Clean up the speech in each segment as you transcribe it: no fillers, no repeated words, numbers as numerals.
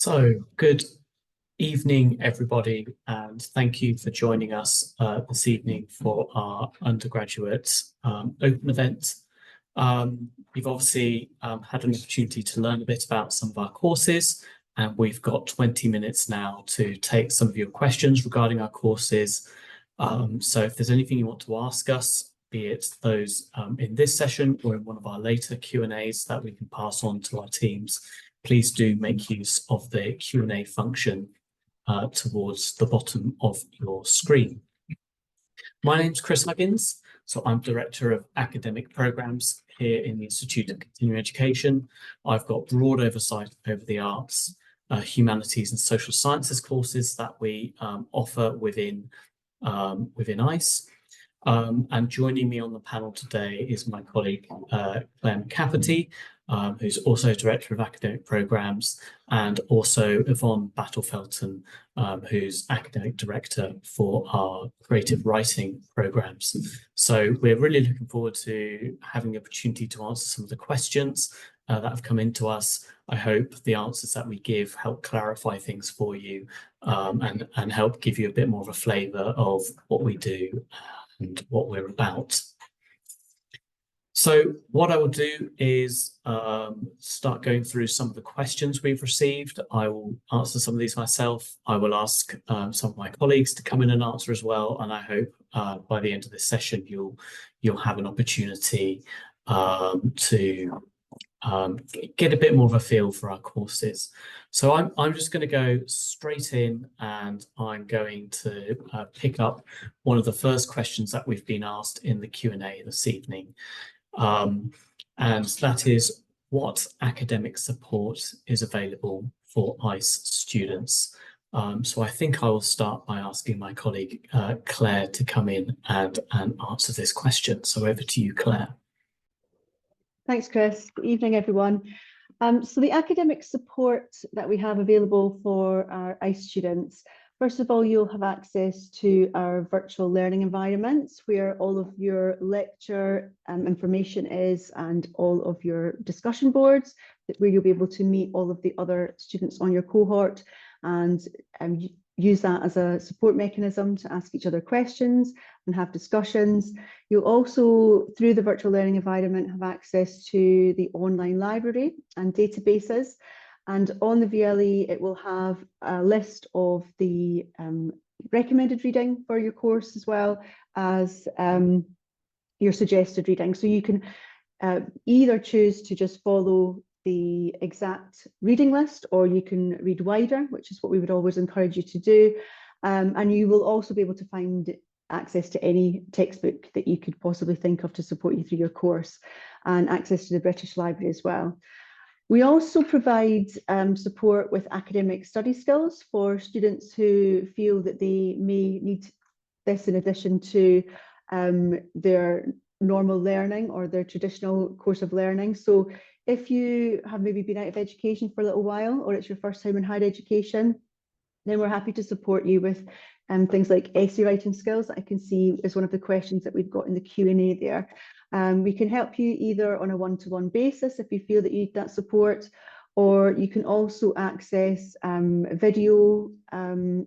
So, good evening, everybody, and thank you for joining us this evening for our undergraduate open event. You've obviously had an opportunity to learn a bit about some of our courses, and we've got 20 minutes now to take some of your questions regarding our courses. So if there's anything you want to ask us, be it those in this session or in one of our later Q&As that we can pass on to our teams, please do make use of the Q&A function towards the bottom of your screen. My name's Chris Huggins, so I'm Director of Academic Programmes here in the Institute of Continuing Education. I've got broad oversight over the arts, humanities and social sciences courses that we offer within ICE. And joining me on the panel today is my colleague, Claire McCafferty, who's also Director of Academic Programmes, and also Yvonne Battle-Felton, who's Academic Director for our Creative Writing Programmes. So we're really looking forward to having the opportunity to answer some of the questions that have come into us. I hope the answers that we give help clarify things for you and help give you a bit more of a flavour of what we do and what we're about. So what I will do is start going through some of the questions we've received. I will answer some of these myself. I will ask some of my colleagues to come in and answer as well. And I hope by the end of this session, you'll have an opportunity to get a bit more of a feel for our courses. So I'm just going to go straight in, and I'm going to pick up one of the first questions that we've been asked in the Q&A this evening. And that is, what academic support is available for ICE students? So I think I will start by asking my colleague Claire to come in and answer this question. So over to you, Claire. Thanks, Chris. Good evening, everyone. So the academic support that we have available for our ICE students, first of all, you'll have access to our virtual learning environments where all of your lecture information is, and all of your discussion boards, where you'll be able to meet all of the other students on your cohort and use that as a support mechanism to ask each other questions and have discussions. You'll also, through the virtual learning environment, have access to the online library and databases. And on the VLE, it will have a list of the recommended reading for your course, as well as your suggested reading. So you can either choose to just follow the exact reading list, or you can read wider, which is what we would always encourage you to do. And you will also be able to find access to any textbook that you could possibly think of to support you through your course, and access to the British Library as well. We also provide support with academic study skills for students who feel that they may need this in addition to their normal learning or their traditional course of learning. So if you have maybe been out of education for a little while, or it's your first time in higher education, then we're happy to support you with things like essay writing skills that I can see is one of the questions that we've got in the Q&A there. We can help you either on a one-to-one basis if you feel that you need that support, or you can also access video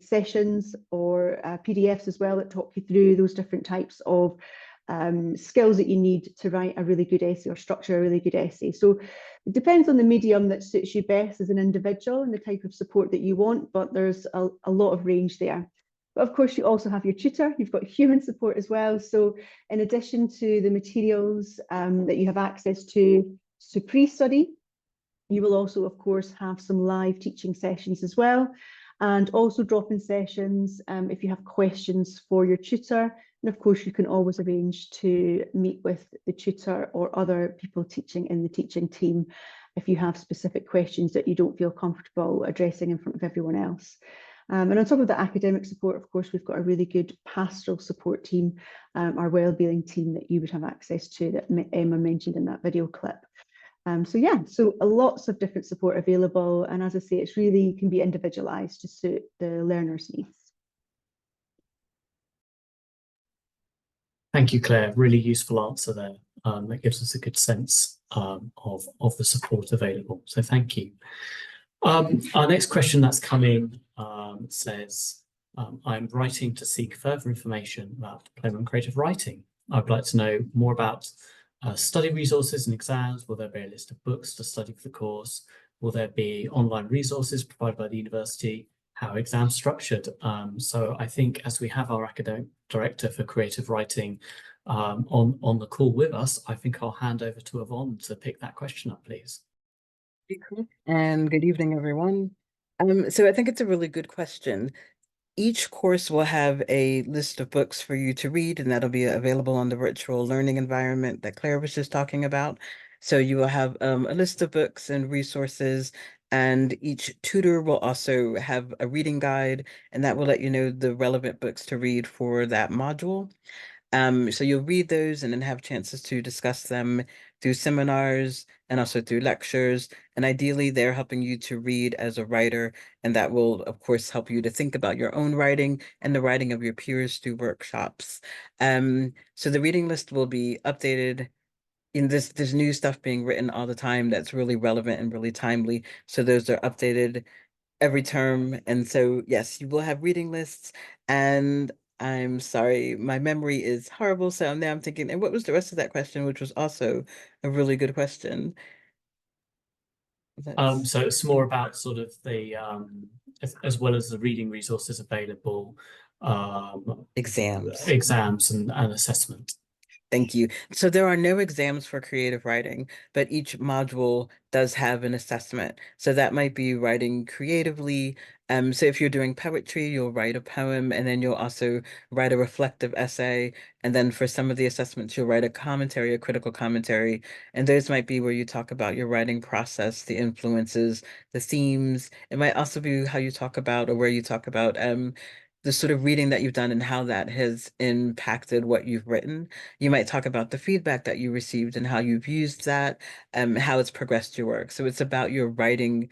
sessions or PDFs as well that talk you through those different types of skills that you need to write a really good essay or structure a really good essay. So it depends on the medium that suits you best as an individual and the type of support that you want, but there's a lot of range there. But of course, you also have your tutor. You've got human support as well. So in addition to the materials that you have access to pre-study, you will also, of course, have some live teaching sessions as well, and also drop-in sessions if you have questions for your tutor. And of course, you can always arrange to meet with the tutor or other people teaching in the teaching team if you have specific questions that you don't feel comfortable addressing in front of everyone else. And on top of the academic support, of course, we've got a really good pastoral support team, our wellbeing team that you would have access to, that Emma mentioned in that video clip. So yeah, so lots of different support available. And as I say, it's really can be individualized to suit the learner's needs. Thank you, Claire. Really useful answer there. That gives us a good sense of the support available. So thank you. Our next question that's come in says, I'm writing to seek further information about diploma in creative writing. I'd like to know more about study resources and exams. Will there be a list of books to study for the course? Will there be online resources provided by the university? How are exams structured? So I think as we have our academic director for creative writing on the call with us, I think I'll hand over to Yvonne to pick that question up, please. And good evening, everyone. So I think it's a really good question. Each course will have a list of books for you to read, and that'll be available on the virtual learning environment that Claire was just talking about. So you will have a list of books and resources, and each tutor will also have a reading guide, and that will let you know the relevant books to read for that module. So you'll read those and then have chances to discuss them through seminars and also through lectures. And ideally, they're helping you to read as a writer, and that will, of course, help you to think about your own writing and the writing of your peers through workshops. So the reading list will be updated. In this, there's new stuff being written all the time that's really relevant and really timely. So those are updated every term. And so, yes, you will have reading lists. And I'm sorry, my memory is horrible. So now I'm thinking, and what was the rest of that question, which was also a really good question? So it's more about sort of the as well as the reading resources available, exams and assessment. Thank you. So there are no exams for creative writing, but each module does have an assessment. So that might be writing creatively. So if you're doing poetry, you'll write a poem, and then you'll also write a reflective essay. And then for some of the assessments, you'll write a commentary, a critical commentary. And those might be where you talk about your writing process, the influences, the themes. It might also be how you talk about, or where you talk about the sort of reading that you've done and how that has impacted what you've written. You might talk about the feedback that you received and how you've used that, how it's progressed your work. So it's about your writing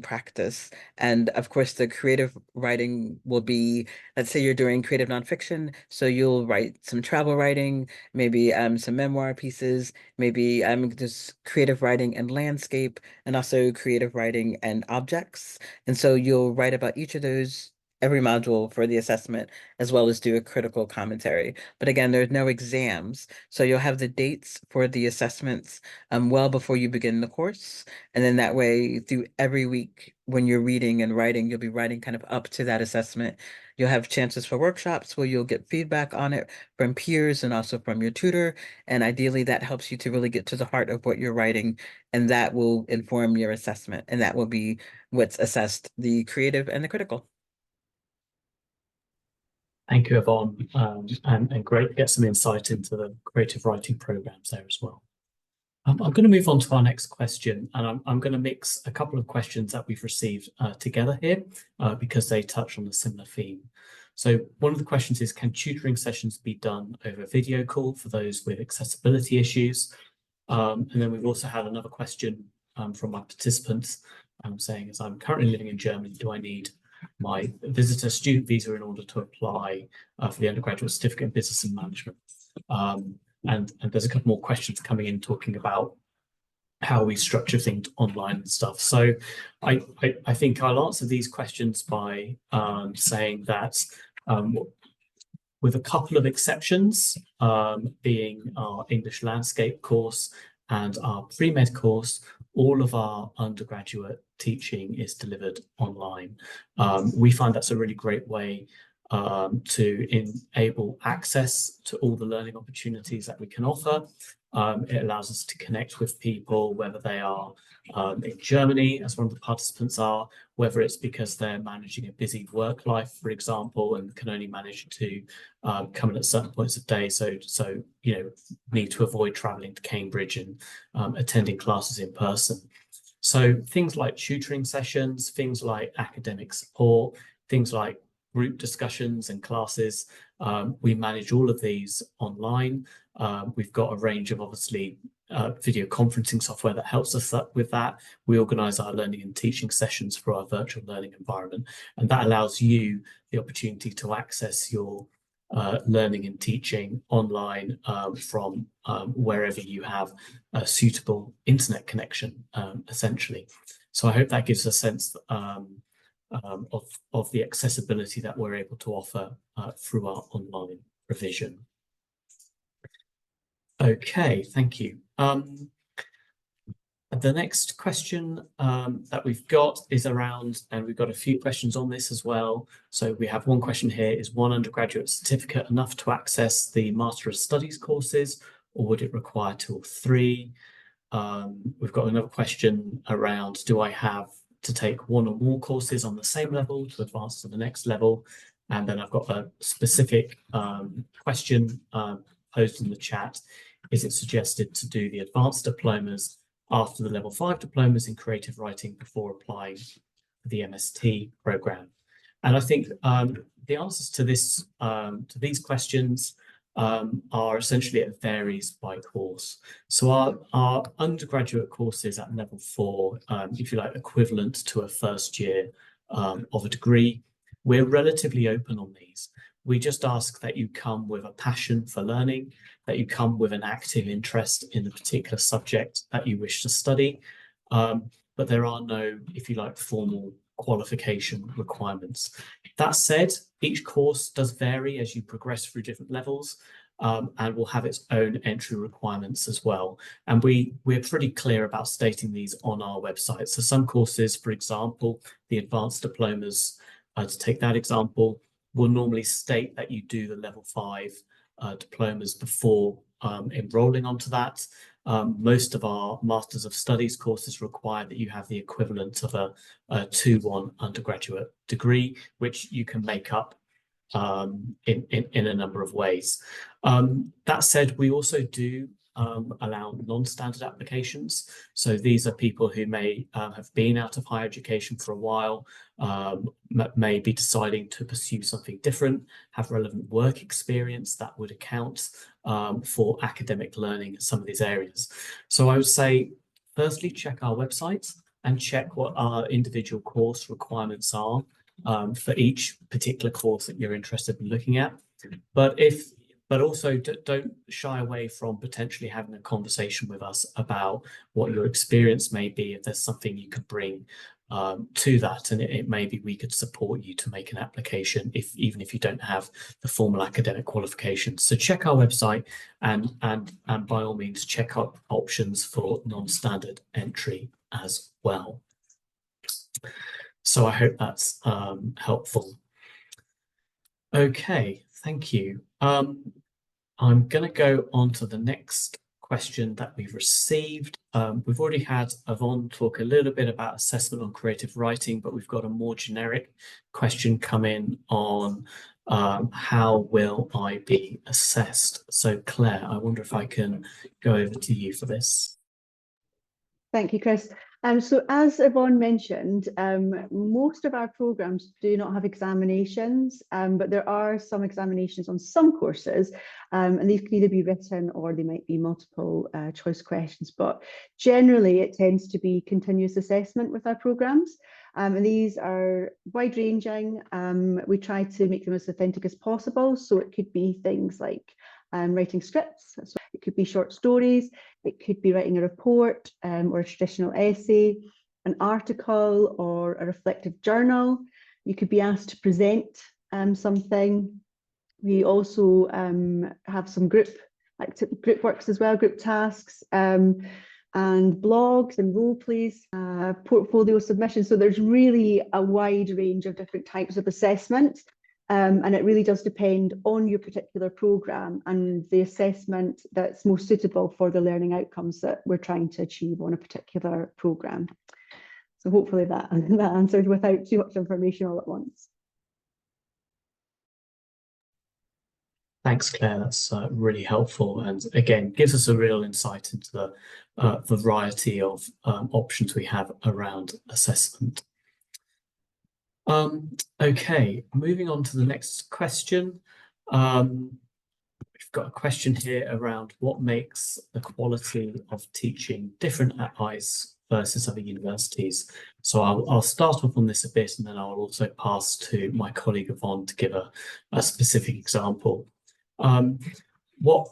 practice. And of course, the creative writing will be, let's say you're doing creative nonfiction. So you'll write some travel writing, maybe some memoir pieces, maybe just creative writing and landscape, and also creative writing and objects. And so you'll write about each of those every module for the assessment, as well as do a critical commentary. But again, there's no exams. So you'll have the dates for the assessments well before you begin the course. And then that way, through every week, when you're reading and writing, you'll be writing kind of up to that assessment. You'll have chances for workshops where you'll get feedback on it from peers and also from your tutor. And ideally, that helps you to really get to the heart of what you're writing. And that will inform your assessment. And that will be what's assessed, the creative and the critical. Thank you, Yvonne, and great to get some insight into the creative writing programs there as well. I'm going to move on to our next question, and I'm going to mix a couple of questions that we've received together here because they touch on a similar theme. So one of the questions is, can tutoring sessions be done over video call for those with accessibility issues? And then we've also had another question from my participants saying, as I'm currently living in Germany, do I need my visitor student visa in order to apply for the undergraduate certificate in business and management? And there's a couple more questions coming in talking about how we structure things online and stuff. So I think I'll answer these questions by saying that with a couple of exceptions, being our English landscape course and our pre-med course, all of our undergraduate teaching is delivered online. We find that's a really great way to enable access to all the learning opportunities that we can offer. It allows us to connect with people, whether they are in Germany, as one of the participants are, whether it's because they're managing a busy work life, for example, and can only manage to come in at certain points of day. So need to avoid traveling to Cambridge and attending classes in person. So things like tutoring sessions, things like academic support, things like group discussions and classes, we manage all of these online. We've got a range of obviously video conferencing software that helps us with that. We organize our learning and teaching sessions for our virtual learning environment, and that allows you the opportunity to access your learning and teaching online from wherever you have a suitable internet connection, essentially. So I hope that gives a sense of the accessibility that we're able to offer through our online provision. Okay, thank you. The next question that we've got is around, and we've got a few questions on this as well. So we have one question here: is one undergraduate certificate enough to access the Master of Studies courses, or would it require 2 or 3? We've got another question around, do I have to take 1 or more courses on the same level to advance to the next level? And then I've got a specific question posed in the chat. Is it suggested to do the advanced diplomas after the level 5 diplomas in creative writing before applying for the MST program? And I think the answers to this to these questions are essentially, it varies by course. So our undergraduate courses at level 4, if you like, equivalent to a first year of a degree, we're relatively open on these. We just ask that you come with a passion for learning, that you come with an active interest in the particular subject that you wish to study. But there are no, if you like, formal qualification requirements. That said, each course does vary as you progress through different levels, and will have its own entry requirements as well. And we're pretty clear about stating these on our website. So some courses, for example, the advanced diplomas, to take that example, will normally state that you do the level 5 diplomas before enrolling onto that. Most of our Masters of Studies courses require that you have the equivalent of a 2-1 undergraduate degree, which you can make up in a number of ways. That said, we also do allow non-standard applications. So these are people who may have been out of higher education for a while, may be deciding to pursue something different, have relevant work experience that would account for academic learning in some of these areas. So I would say, firstly, check our website and check what our individual course requirements are for each particular course that you're interested in looking at. But also don't shy away from potentially having a conversation with us about what your experience may be, if there's something you could bring to that, and it may be we could support you to make an application even if you don't have the formal academic qualifications. So check our website and by all means check out options for non-standard entry as well. So I hope that's helpful. Okay, thank you. I'm going to go on to the next question that we've received. We've already had Yvonne talk a little bit about assessment on creative writing, but we've got a more generic question come in on how will I be assessed? So Claire, I wonder if I can go over to you for this. Thank you, Chris. So as Yvonne mentioned, most of our programs do not have examinations, but there are some examinations on some courses, and these can either be written or they might be multiple choice questions. But generally, it tends to be continuous assessment with our programs. And these are wide-ranging. We try to make them as authentic as possible. So it could be things like writing scripts. So it could be short stories. It could be writing a report or a traditional essay, an article or a reflective journal. You could be asked to present something. We also have some group works as well, group tasks, and blogs and role plays, portfolio submissions. So there's really a wide range of different types of assessment. And it really does depend on your particular programme and the assessment that's most suitable for the learning outcomes that we're trying to achieve on a particular programme. So hopefully that answered without too much information all at once. Thanks, Claire. That's really helpful, and again gives us a real insight into the variety of options we have around assessment. Okay, moving on to the next question. We've got a question here around what makes the quality of teaching different at ICE versus other universities. So I'll start off on this a bit, and then I'll also pass to my colleague Yvonne to give a specific example. What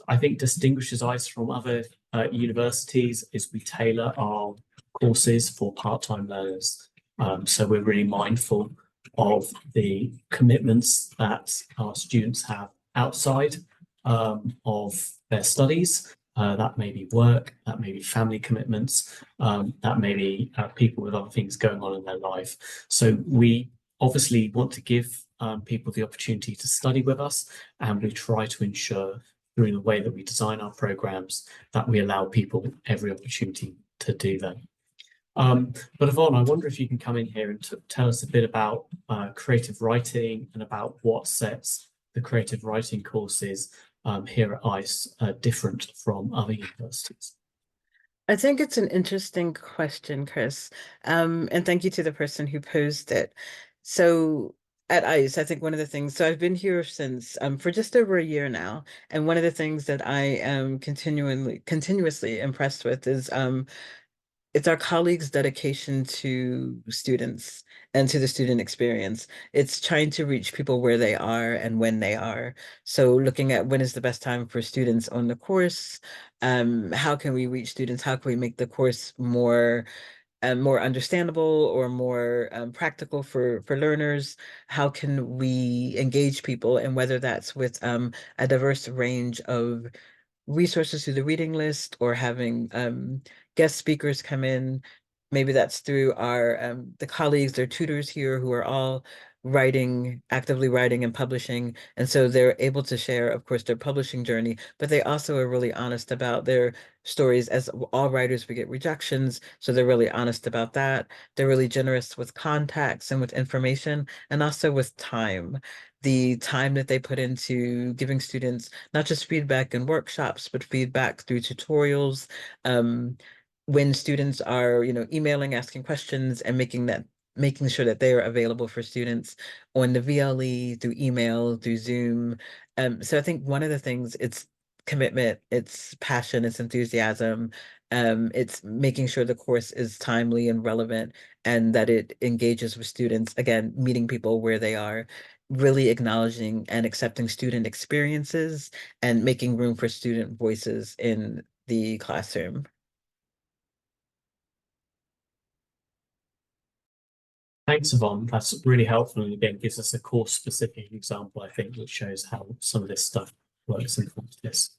I think distinguishes ICE from other universities is we tailor our courses for part-time learners. So we're really mindful of the commitments that our students have outside of their studies. That may be work, that may be family commitments, that may be people with other things going on in their life. So we obviously want to give people the opportunity to study with us, and we try to ensure through the way that we design our programs that we allow people every opportunity to do that. But Yvonne, I wonder if you can come in here and tell us a bit about creative writing and about what sets the creative writing courses here at ICE different from other universities. I think it's an interesting question, Chris. And thank you to the person who posed it. So at ICE, I think one of the things, so I've been here since for just over a year now. And one of the things that I am continuously impressed with is it's our colleagues' dedication to students and to the student experience. It's trying to reach people where they are and when they are. So looking at when is the best time for students on the course, how can we reach students? How can we make the course more understandable or more practical for learners? How can we engage people? And whether that's with a diverse range of resources through the reading list or having guest speakers come in. Maybe that's through our the colleagues or tutors here who are all actively writing and publishing. And so they're able to share, of course, their publishing journey, but they also are really honest about their stories. As all writers, we get rejections. So they're really honest about that. They're really generous with contacts and with information and also with time. The time that they put into giving students not just feedback in workshops, but feedback through tutorials. When students are, emailing, asking questions and making sure that they are available for students on the VLE, through email, through Zoom. So I think one of the things, it's commitment, it's passion, it's enthusiasm. It's making sure the course is timely and relevant and that it engages with students, again, meeting people where they are, really acknowledging and accepting student experiences and making room for student voices in the classroom. Thanks, Yvonne. That's really helpful, and again gives us a course-specific example, I think, which shows how some of this stuff works in practice.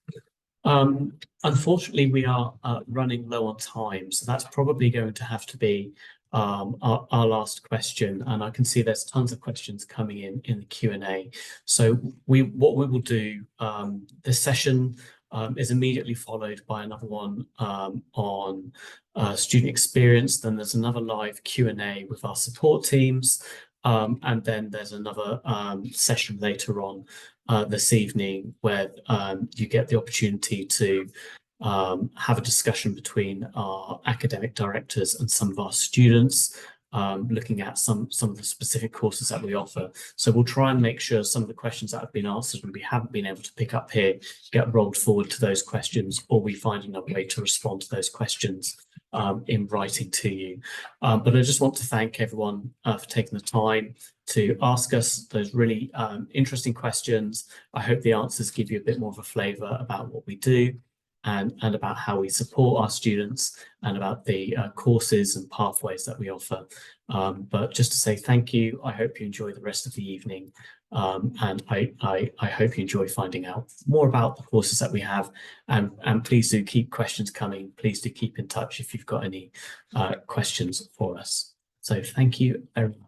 Unfortunately, we are running low on time, so that's probably going to have to be our last question. And I can see there's tons of questions coming in the Q&A. So what we will do, this session is immediately followed by another one on student experience. Then there's another live Q&A with our support teams. And then there's another session later on this evening where you get the opportunity to have a discussion between our academic directors and some of our students, looking at some of the specific courses that we offer. So we'll try and make sure some of the questions that have been answered and we haven't been able to pick up here get rolled forward to those questions, or we find another way to respond to those questions in writing to you. But I just want to thank everyone for taking the time to ask us those really interesting questions. I hope the answers give you a bit more of a flavour about what we do and about how we support our students and about the courses and pathways that we offer. But just to say thank you, I hope you enjoy the rest of the evening. And I hope you enjoy finding out more about the courses that we have. And please do keep questions coming. Please do keep in touch if you've got any questions for us. So thank you very much.